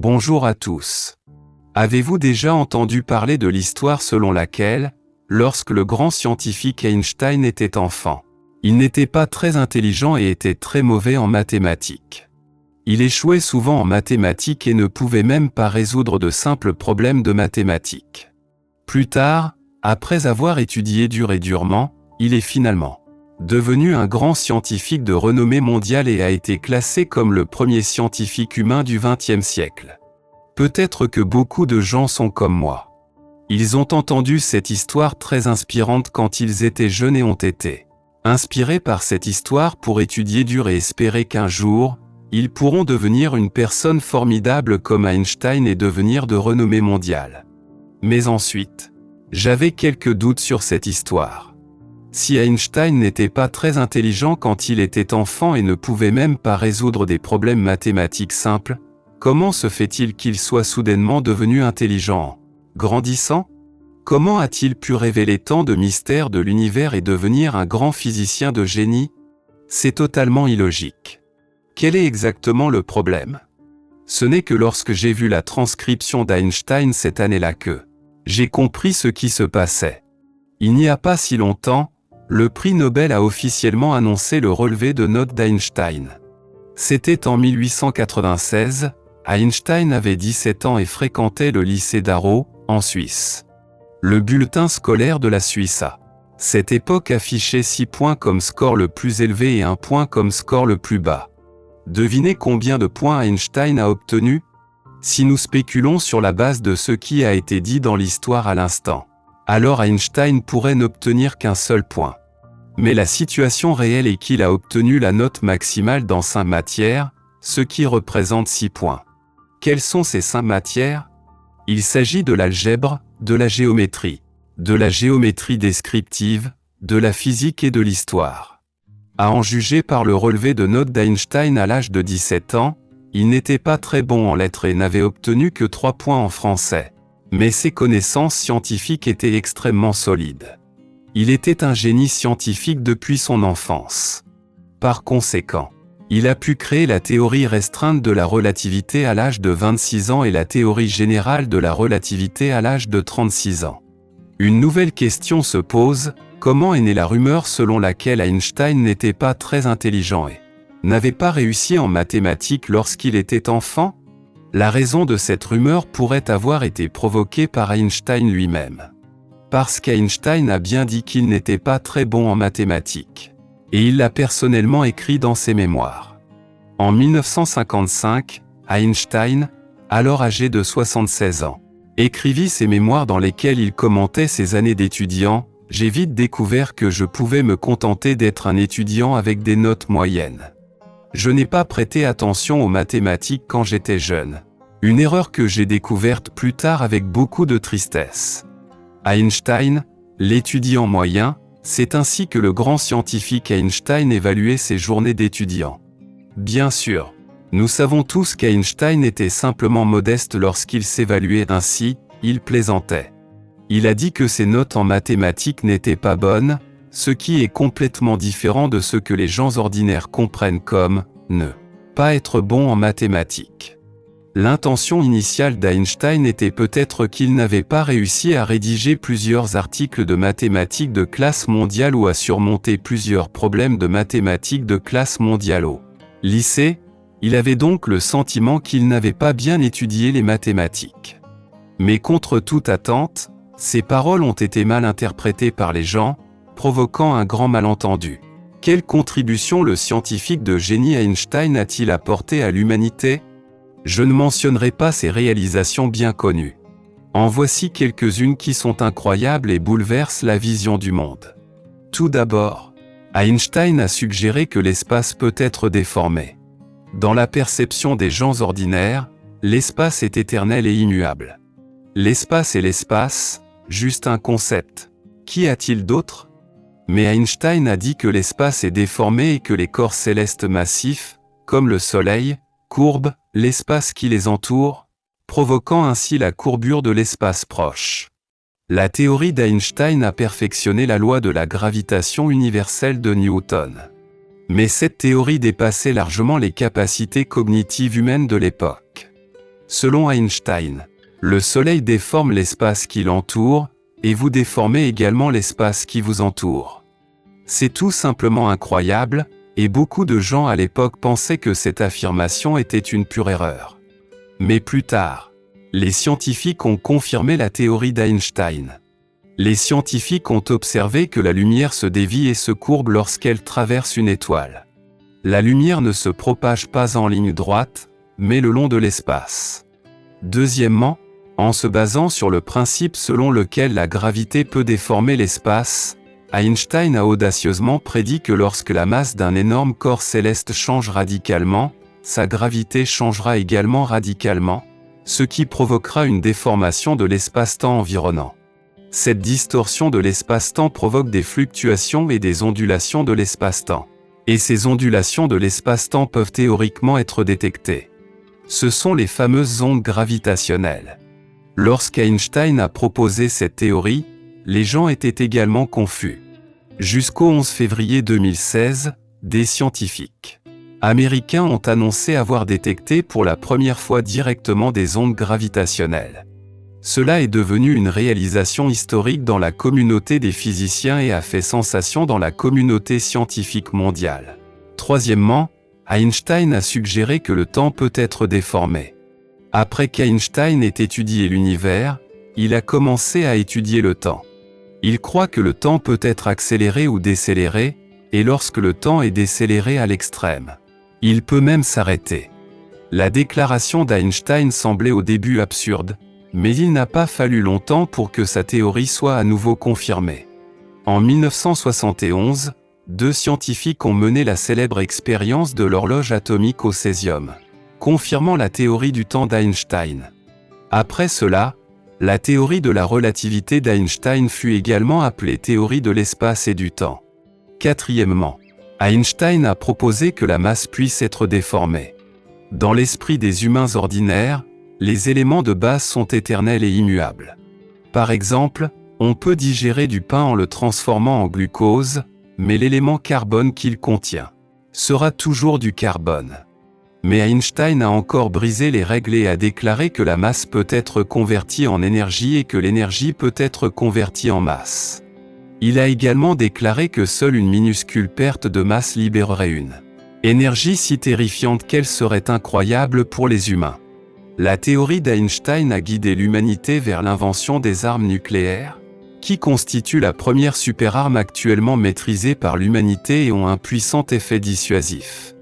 Bonjour à tous. Avez-vous déjà entendu parler de l'histoire selon laquelle, lorsque le grand scientifique Einstein était enfant, il n'était pas très intelligent et était très mauvais en mathématiques. Il échouait souvent en mathématiques et ne pouvait même pas résoudre de simples problèmes de mathématiques. Plus tard, après avoir étudié dur et durement, il est finalement devenu un grand scientifique de renommée mondiale et a été classé comme le premier scientifique humain du XXe siècle. Peut-être que beaucoup de gens sont comme moi. Ils ont entendu cette histoire très inspirante quand ils étaient jeunes et ont été inspirés par cette histoire pour étudier dur et espérer qu'un jour, ils pourront devenir une personne formidable comme Einstein et devenir de renommée mondiale. Mais ensuite, j'avais quelques doutes sur cette histoire. Si Einstein n'était pas très intelligent quand il était enfant et ne pouvait même pas résoudre des problèmes mathématiques simples, comment se fait-il qu'il soit soudainement devenu intelligent en grandissant? Comment a-t-il pu révéler tant de mystères de l'univers et devenir un grand physicien de génie? C'est totalement illogique. Quel est exactement le problème? Ce n'est que lorsque j'ai vu la transcription d'Einstein cette année-là que j'ai compris ce qui se passait. Il n'y a pas si longtemps, le prix Nobel a officiellement annoncé le relevé de notes d'Einstein. C'était en 1896, Einstein avait 17 ans et fréquentait le lycée d'Arrow, en Suisse. Le bulletin scolaire de la Suisse à cette époque affichait 6 points comme score le plus élevé et 1 point comme score le plus bas. Devinez combien de points Einstein a obtenu? Si nous spéculons sur la base de ce qui a été dit dans l'histoire à l'instant, alors Einstein pourrait n'obtenir qu'un seul point. Mais la situation réelle est qu'il a obtenu la note maximale dans 5 matières, ce qui représente 6 points. Quelles sont ces 5 matières? Il s'agit de l'algèbre, de la géométrie descriptive, de la physique et de l'histoire. À en juger par le relevé de notes d'Einstein à l'âge de 17 ans, il n'était pas très bon en lettres et n'avait obtenu que 3 points en français. Mais ses connaissances scientifiques étaient extrêmement solides. Il était un génie scientifique depuis son enfance. Par conséquent, il a pu créer la théorie restreinte de la relativité à l'âge de 26 ans et la théorie générale de la relativité à l'âge de 36 ans. Une nouvelle question se pose, comment est née la rumeur selon laquelle Einstein n'était pas très intelligent et n'avait pas réussi en mathématiques lorsqu'il était enfant? La raison de cette rumeur pourrait avoir été provoquée par Einstein lui-même. Parce qu'Einstein a bien dit qu'il n'était pas très bon en mathématiques. Et il l'a personnellement écrit dans ses mémoires. En 1955, Einstein, alors âgé de 76 ans, écrivit ses mémoires dans lesquelles il commentait ses années d'étudiant. J'ai vite découvert que je pouvais me contenter d'être un étudiant avec des notes moyennes. Je n'ai pas prêté attention aux mathématiques quand j'étais jeune. Une erreur que j'ai découverte plus tard avec beaucoup de tristesse. Einstein, l'étudiant moyen, c'est ainsi que le grand scientifique Einstein évaluait ses journées d'étudiant. Bien sûr, nous savons tous qu'Einstein était simplement modeste lorsqu'il s'évaluait ainsi, il plaisantait. Il a dit que ses notes en mathématiques n'étaient pas bonnes, ce qui est complètement différent de ce que les gens ordinaires comprennent comme « ne pas être bon en mathématiques ». L'intention initiale d'Einstein était peut-être qu'il n'avait pas réussi à rédiger plusieurs articles de mathématiques de classe mondiale ou à surmonter plusieurs problèmes de mathématiques de classe mondiale au lycée. Il avait donc le sentiment qu'il n'avait pas bien étudié les mathématiques. Mais contre toute attente, ces paroles ont été mal interprétées par les gens, provoquant un grand malentendu. Quelle contribution le scientifique de génie Einstein a-t-il apporté à l'humanité? Je ne mentionnerai pas ses réalisations bien connues. En voici quelques-unes qui sont incroyables et bouleversent la vision du monde. Tout d'abord, Einstein a suggéré que l'espace peut être déformé. Dans la perception des gens ordinaires, l'espace est éternel et immuable. L'espace est l'espace, juste un concept. Qu'y a-t-il d'autre? Mais Einstein a dit que l'espace est déformé et que les corps célestes massifs, comme le Soleil, courbent l'espace qui les entoure, provoquant ainsi la courbure de l'espace proche. La théorie d'Einstein a perfectionné la loi de la gravitation universelle de Newton. Mais cette théorie dépassait largement les capacités cognitives humaines de l'époque. Selon Einstein, le Soleil déforme l'espace qui l'entoure, et vous déformez également l'espace qui vous entoure. C'est tout simplement incroyable, et beaucoup de gens à l'époque pensaient que cette affirmation était une pure erreur. Mais plus tard, les scientifiques ont confirmé la théorie d'Einstein. Les scientifiques ont observé que la lumière se dévie et se courbe lorsqu'elle traverse une étoile. La lumière ne se propage pas en ligne droite, mais le long de l'espace. Deuxièmement, en se basant sur le principe selon lequel la gravité peut déformer l'espace, Einstein a audacieusement prédit que lorsque la masse d'un énorme corps céleste change radicalement, sa gravité changera également radicalement, ce qui provoquera une déformation de l'espace-temps environnant. Cette distorsion de l'espace-temps provoque des fluctuations et des ondulations de l'espace-temps. Et ces ondulations de l'espace-temps peuvent théoriquement être détectées. Ce sont les fameuses ondes gravitationnelles. Lorsqu'Einstein a proposé cette théorie, les gens étaient également confus. Jusqu'au 11 février 2016, des scientifiques américains ont annoncé avoir détecté pour la première fois directement des ondes gravitationnelles. Cela est devenu une réalisation historique dans la communauté des physiciens et a fait sensation dans la communauté scientifique mondiale. Troisièmement, Einstein a suggéré que le temps peut être déformé. Après qu'Einstein ait étudié l'univers, il a commencé à étudier le temps. Il croit que le temps peut être accéléré ou décéléré, et lorsque le temps est décéléré à l'extrême, il peut même s'arrêter. La déclaration d'Einstein semblait au début absurde, mais il n'a pas fallu longtemps pour que sa théorie soit à nouveau confirmée. En 1971, deux scientifiques ont mené la célèbre expérience de l'horloge atomique au césium, confirmant la théorie du temps d'Einstein. Après cela, la théorie de la relativité d'Einstein fut également appelée théorie de l'espace et du temps. Quatrièmement, Einstein a proposé que la masse puisse être déformée. Dans l'esprit des humains ordinaires, les éléments de base sont éternels et immuables. Par exemple, on peut digérer du pain en le transformant en glucose, mais l'élément carbone qu'il contient sera toujours du carbone. Mais Einstein a encore brisé les règles et a déclaré que la masse peut être convertie en énergie et que l'énergie peut être convertie en masse. Il a également déclaré que seule une minuscule perte de masse libérerait une énergie si terrifiante qu'elle serait incroyable pour les humains. La théorie d'Einstein a guidé l'humanité vers l'invention des armes nucléaires, qui constituent la première superarme actuellement maîtrisée par l'humanité et ont un puissant effet dissuasif.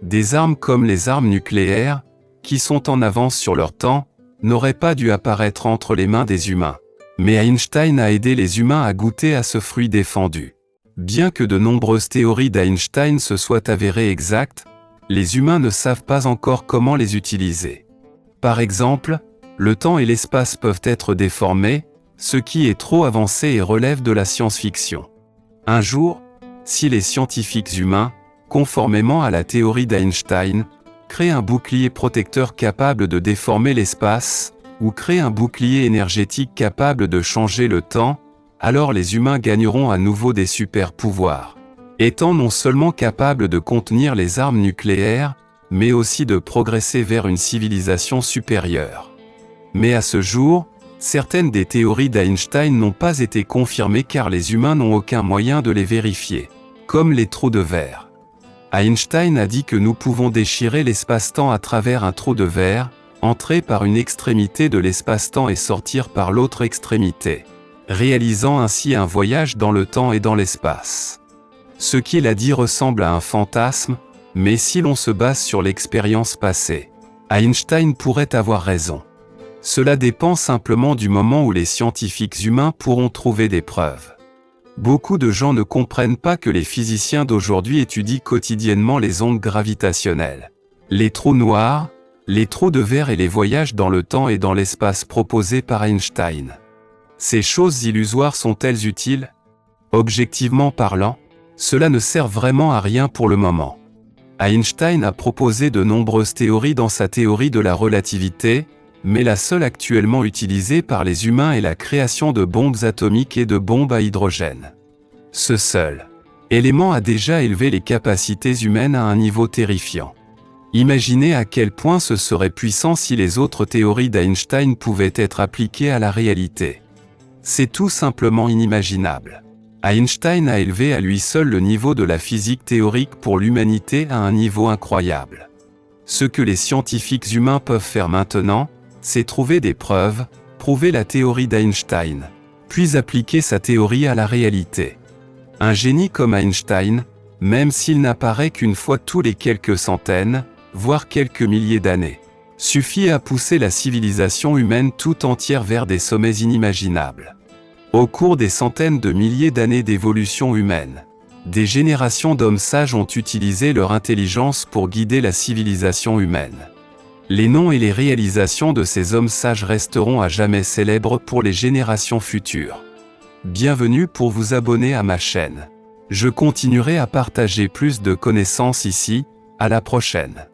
Des armes comme les armes nucléaires, qui sont en avance sur leur temps, n'auraient pas dû apparaître entre les mains des humains. Mais Einstein a aidé les humains à goûter à ce fruit défendu. Bien que de nombreuses théories d'Einstein se soient avérées exactes, les humains ne savent pas encore comment les utiliser. Par exemple, le temps et l'espace peuvent être déformés, ce qui est trop avancé et relève de la science-fiction. Un jour, si les scientifiques humains, conformément à la théorie d'Einstein, créent un bouclier protecteur capable de déformer l'espace, ou créent un bouclier énergétique capable de changer le temps, alors les humains gagneront à nouveau des super-pouvoirs, étant non seulement capables de contenir les armes nucléaires, mais aussi de progresser vers une civilisation supérieure. Mais à ce jour, certaines des théories d'Einstein n'ont pas été confirmées car les humains n'ont aucun moyen de les vérifier, comme les trous de verre. Einstein a dit que nous pouvons déchirer l'espace-temps à travers un trou de verre, entrer par une extrémité de l'espace-temps et sortir par l'autre extrémité, réalisant ainsi un voyage dans le temps et dans l'espace. Ce qu'il a dit ressemble à un fantasme, mais si l'on se base sur l'expérience passée, Einstein pourrait avoir raison. Cela dépend simplement du moment où les scientifiques humains pourront trouver des preuves. Beaucoup de gens ne comprennent pas que les physiciens d'aujourd'hui étudient quotidiennement les ondes gravitationnelles, les trous noirs, les trous de verre et les voyages dans le temps et dans l'espace proposés par Einstein. Ces choses illusoires sont-elles utiles? Objectivement parlant, cela ne sert vraiment à rien pour le moment. Einstein a proposé de nombreuses théories dans sa théorie de la relativité, mais la seule actuellement utilisée par les humains est la création de bombes atomiques et de bombes à hydrogène. Ce seul élément a déjà élevé les capacités humaines à un niveau terrifiant. Imaginez à quel point ce serait puissant si les autres théories d'Einstein pouvaient être appliquées à la réalité. C'est tout simplement inimaginable. Einstein a élevé à lui seul le niveau de la physique théorique pour l'humanité à un niveau incroyable. Ce que les scientifiques humains peuvent faire maintenant, c'est trouver des preuves, prouver la théorie d'Einstein, puis appliquer sa théorie à la réalité. Un génie comme Einstein, même s'il n'apparaît qu'une fois tous les quelques centaines, voire quelques milliers d'années, suffit à pousser la civilisation humaine tout entière vers des sommets inimaginables. Au cours des centaines de milliers d'années d'évolution humaine, des générations d'hommes sages ont utilisé leur intelligence pour guider la civilisation humaine. Les noms et les réalisations de ces hommes sages resteront à jamais célèbres pour les générations futures. Bienvenue pour vous abonner à ma chaîne. Je continuerai à partager plus de connaissances ici, à la prochaine.